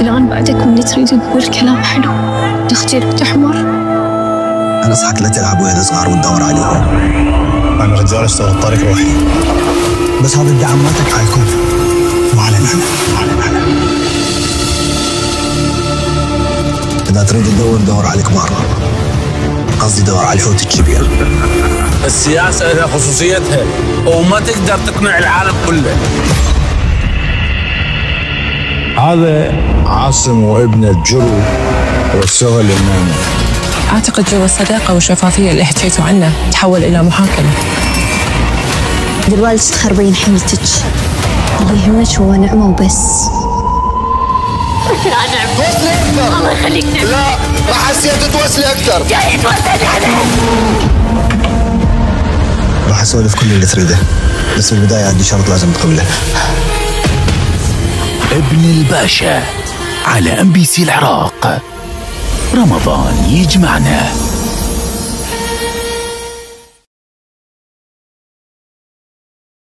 الآن بعدك واللي تريد تقول كلام حلو تخجل وتحمر. أنا أصحك لا تلعب ولد صغار وتدور عليهم. أنا رجال أشتغل الطريق روحي، بس هذا الدعم مالتك على الكل وعلى أنا. إذا تريد تدور على الكبار، قصدي دور على الحوت الكبير. السياسة لها خصوصيتها وما تقدر تقنع العالم كله. هذا عاصم وابن الجرو والسهل الناني. أعتقد جو الصداقة والشفافية اللي حكيتوا عنه تحول إلى محاكمة. دلوقتي تخربين حميتك، اللي يهمك هو نعمة وبس. يا نعمة الله يخليك نعمة. لا ما حسيت توصلي أكثر. جاي توصلي عليه. راح أسولف كل اللي تريده، بس في البداية عندي شرط لازم تقبله. ابن الباشا على MBC العراق. رمضان يجمعنا.